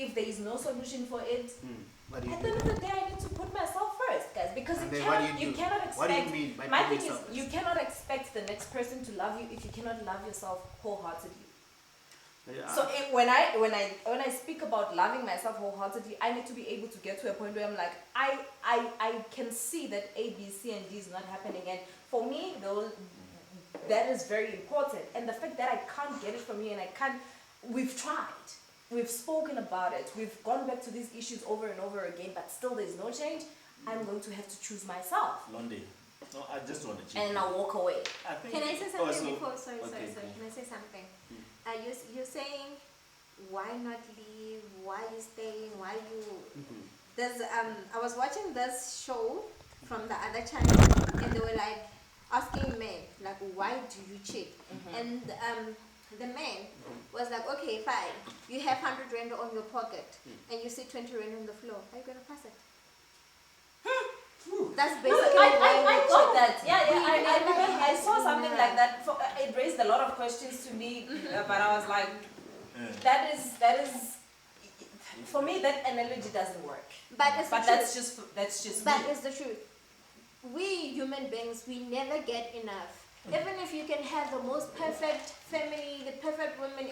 if there is no solution for it, What do you at do? the end of the day, I need to put myself first, guys, because And you then what do cannot, you you do? cannot expect. What do you mean by my putting thing is, yourself you first? cannot expect the next person to love you if you cannot love yourself wholeheartedly. Yeah. So when I speak about loving myself wholeheartedly, I need to be able to get to a point where I'm like, I can see that A, B, C, and D is not happening, and for me, that is very important. And the fact that I can't get it from you, and I can't, we've tried, we've spoken about it, we've gone back to these issues over and over again, but still there's no change. I'm going to have to choose myself, Londi. No, I just want to check. and I'll walk away. I think Can I say something also- before? Sorry. okay. Can I say something? You're saying, why not leave? Why you staying? Why you? There's I was watching this show from the other channel, and they were like asking men, like, why do you cheat? And the man was like, okay, fine. You have 100 rand on your pocket, and you see 20 rand on the floor. Are you gonna pass it? That's No, basically I got cheat. that. Yeah, We I never remember I saw had something none. like that. It raised a lot of questions to me, but I was like, that is, for me, that analogy doesn't work. But it's the But truth. that's just That me. is the truth. We human beings, we never get enough. Even if you can have the most perfect family, the perfect woman,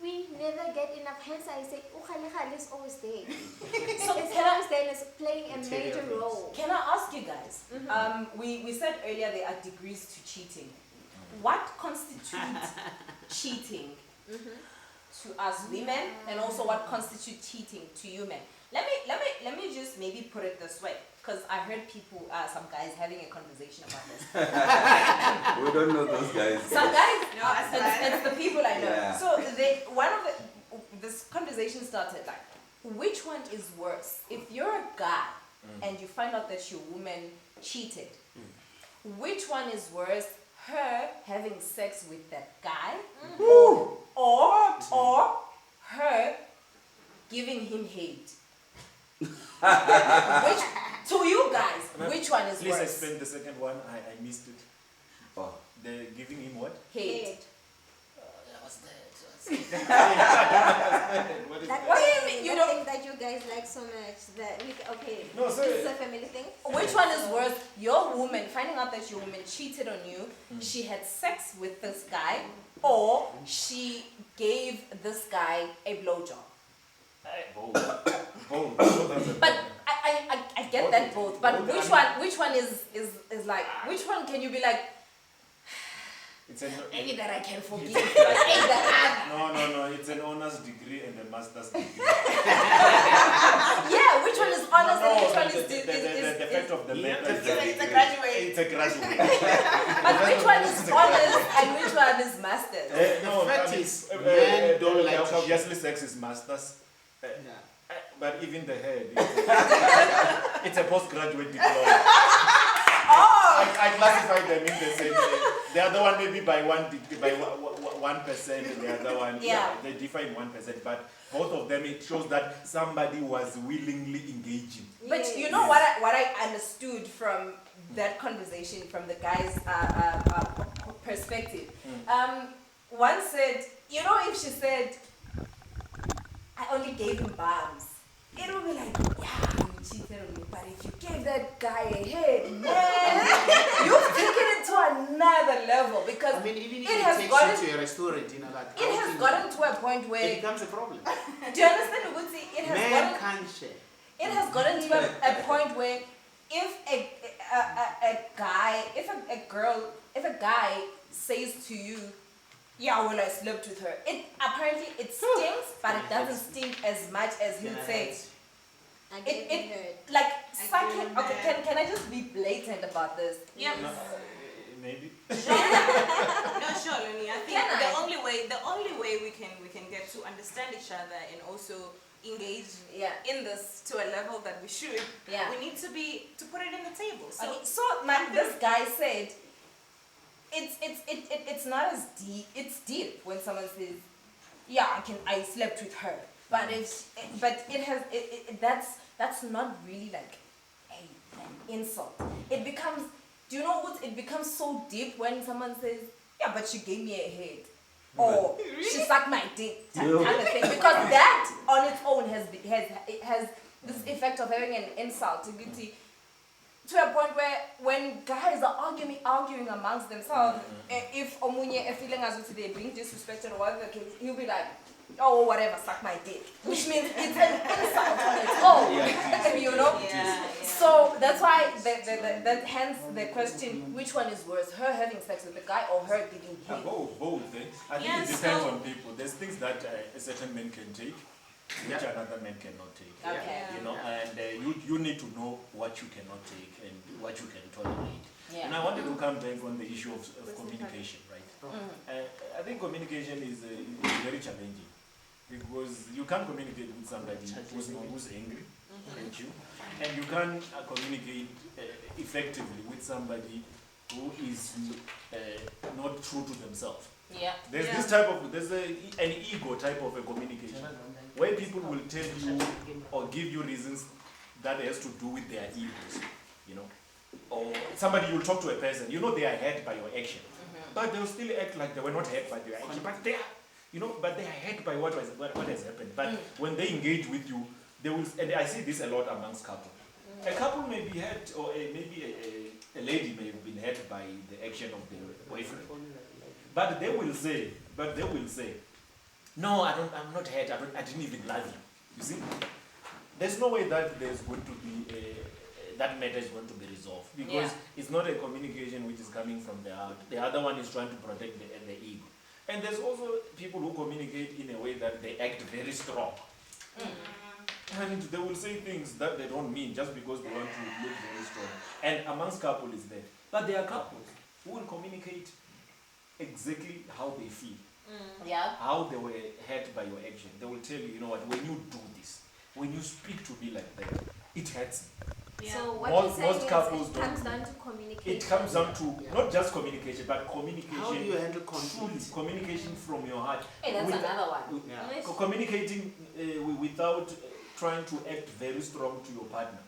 we never get enough. Hence, I say, Ukhali is always there. So It's can I, always there and it's playing a major role. can I ask you guys? We said earlier there are degrees to cheating. What constitutes cheating to us women, and also what constitutes cheating to you men? Let me just maybe put it this way, because I heard people, some guys having a conversation about this. We don't know those guys. Some guys, No, I said- it's the people I know. Yeah. So this conversation started like, which one is worse? If you're a guy and you find out that your woman cheated, which one is worse? Her having sex with that guy, or her giving him hate? Which, to you guys, which one is Please worse? explain the second one. I missed it. Oh. They're giving him what? Hate. What is That What do you mean? You the don't- thing that you guys like so much. That we okay. No, sorry. This is a family thing. Which one is worse? Your woman finding out that your woman cheated on you, she had sex with this guy, or she gave this guy a blowjob? Both. But I get that both. But which one is like, which one can you be like, It's an, maybe that I can forgive, but ain't that no. It's an honors degree and a master's degree. yeah, which one is honest and which one is the fact of the matter is it's a degree. graduate. It's a graduate. But which one is honest and which one is masters? No, fact I mean, is, men don't like to obviously sex is masters. Yeah. But even the head, it's a postgraduate diploma. I classify them in the same way. The other one maybe by 1%, and the other one, Yeah. they differ in 1%. But both of them, it shows that somebody was willingly engaging. But you know what I understood from that conversation, from the guy's perspective. One said, you know, if she said, I only gave him bums, it would be like, yeah, you cheated on me. But if you gave that guy a head, man, you've taken it to another level, because I mean, even if it it has takes gotten, you to a restaurant, you know, like it has outing, gotten to a point it where, becomes a problem. do you understand, Uguti? It has Men gotten, can't share. it has gotten to a point where if a guy, if a guy says to you, yeah, well, I slept with her, it apparently it stings, but it doesn't sting as much as he would say. I get hurt. Like, I suck feel it. Okay, bad. can I just be blatant about this? Yeah. Maybe. No, sure, Luni. I think Can I? the only way we can get to understand each other and also engage Yeah. in this to a level that we should. Yeah. We need to put it in the table. So Okay, so this guy said, it's not as deep. It's deep when someone says, yeah, I slept with her, but that's not really like an insult. It becomes, do you know what? It becomes so deep when someone says, yeah, but she gave me a head, or she sucked my dick, type of thing, because that on its own has this effect of having an insult to a point where when guys are arguing amongst themselves, if omunye is feeling as if they're being disrespected or whatever the case, he'll be like, oh, whatever, suck my dick. Which means it's an insult on its own, you know? Yeah. So that's why, hence the question, which one is worse, her having sex with the guy or her giving him? Both. I think Yeah, it depends so- on people. There's things that a certain man can take, which another man cannot take. Okay. You know, and you need to know what you cannot take and what you can tolerate. Yeah. And I wanted to come back on the issue of communication, right? I think communication is very challenging because you can't communicate with somebody who's angry at you, and you can't communicate effectively with somebody who is not true to themselves. Yeah. There's this type of, an ego type of a communication where people will tell you or give you reasons that has to do with their egos, you know. Or somebody, you'll talk to a person, you know they are hurt by your action, but they'll still act like they were not hurt by your action, but they are, you know, but they are hurt by what has happened. But when they engage with you, they will, and I see this a lot amongst couples. A couple may be hurt, or maybe a lady may have been hurt by the action of their boyfriend. But they will say, no, I'm not hurt, I didn't even love you. You see? There's no way that there's going to be that matter is going to be resolved because it's not a communication which is coming from the heart. The other one is trying to protect the ego. And there's also people who communicate in a way that they act very strong. And they will say things that they don't mean just because they want to look very strong. And amongst couples is there. But there are couples who will communicate exactly how they feel, Yeah. how they were hurt by your action. They will tell you, you know what, when you do this, when you speak to me like that, it hurts me. Yeah. So what Most- you're saying most is couples it don't comes do down to communication. It comes down to not just communication, but communication. How do you handle Truly, conflict? communication from your heart. Hey, that's With- another one. Yeah. Communicating without trying to act very strong to your partner.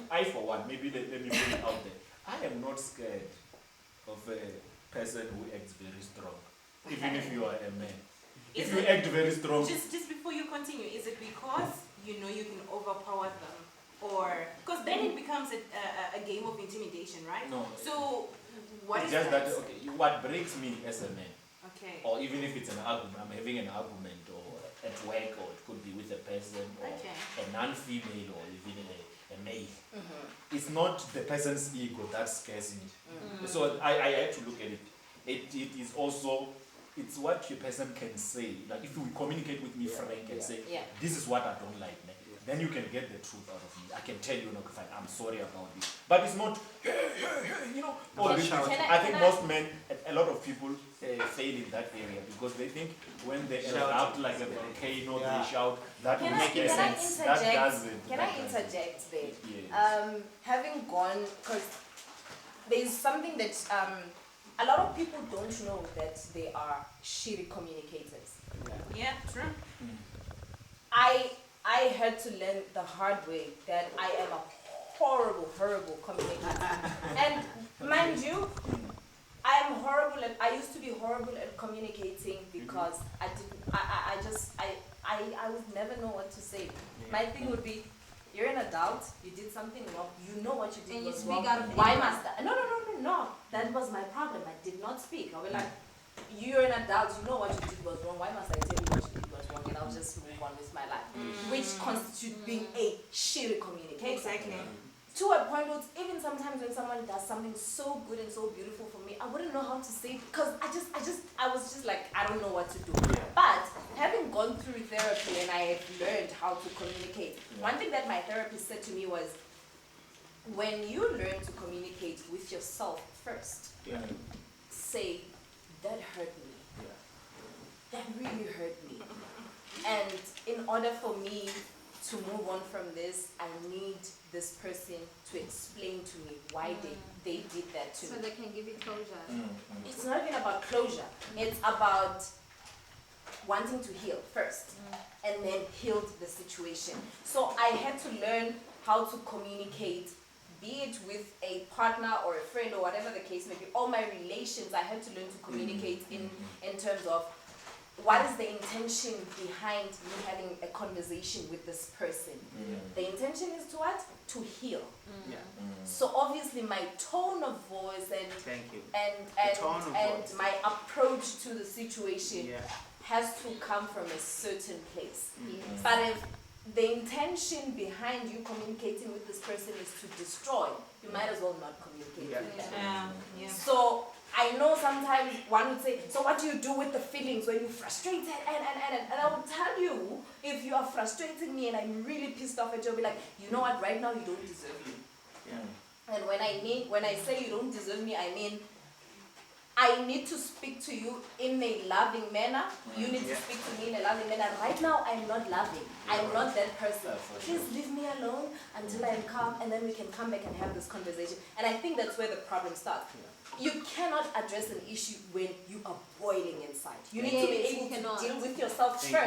I for one, maybe let me put it out there. I am not scared of a person who acts very strong, even if you are a man. If Is you it- act very strong, Just before you continue, is it because you know you can overpower them, or because then it becomes a game of intimidation, right? no. So what It's is just that? that okay, what breaks me as a man, Okay. or even if it's an argument, I'm having an argument, or at work, or it could be with a person, or Okay. a non-female, or even a male. It's not the person's ego that scares me. So I had to look at it. It is also, it's what your person can say. Like if you communicate with me frank and say, Yeah. this is what I don't like, man, then you can get the truth out of me. I can tell you, no, fine, I'm sorry about this. But it's not, you know, all Can- these things. can I think I- most men, a lot of people fail in that area because they think when they Shout. erupt like a volcano, Yeah. they shout, that will Can I, make can I sense. That interject? doesn't. Can that I doesn't. interject there? Yes. Having gone, because there's something that a lot of people don't know that they are shitty communicators. Yeah, true. I had to learn the hard way that I am a horrible communicator. And mind you, I used to be horrible at communicating because I would never know what to say. My thing would be, you're an adult, you did something wrong, you know what you did And you was speak wrong. out of Why anger. must I? No. That was my problem. I did not speak. I was like, you're an adult, you know what you did was wrong. Why must I tell you what you did was wrong? And I'll just move on with my life. Which constitutes being a shitty communicator. Exactly. To a point where even sometimes when someone does something so good and so beautiful for me, I wouldn't know how to say it because I was just like, I don't know what to do. But having gone through therapy and I have learned how to communicate, one thing that my therapist said to me was, when you learn to communicate with yourself first, say, that hurt me. That really hurt me. And in order for me to move on from this, I need this person to explain to me why they did that to So me. they can give you closure. It's not even about closure. It's about wanting to heal first and then heal the situation. So I had to learn how to communicate, be it with a partner or a friend or whatever the case may be. All my relations, I had to learn to communicate in terms of, what is the intention behind me having a conversation with this person? The intention is to what? To heal. Yeah. So obviously my tone of voice Thank you. and tone of and voice. my approach to the situation Yeah. has to come from a certain place. Yes. But if the intention behind you communicating with this person is to destroy, you might as well not communicate Yeah. with them. Yeah. So I know sometimes one would say, so what do you do with the feelings when you're frustrated? And I will tell you, if you are frustrating me and I'm really pissed off at you, I'll be like, you know what, right now you don't deserve me. Yeah. And when I say you don't deserve me, I mean I need to speak to you in a loving manner. You need to Yeah. speak to me in a loving manner. Right now, I'm not loving. I'm not that person. for Please leave me alone until I'm calm, and then we can come back and have this conversation. And I think that's where the problem starts. You cannot address an issue when you are boiling inside. You need to be Yes, you able to cannot. deal with yourself Thank you. first.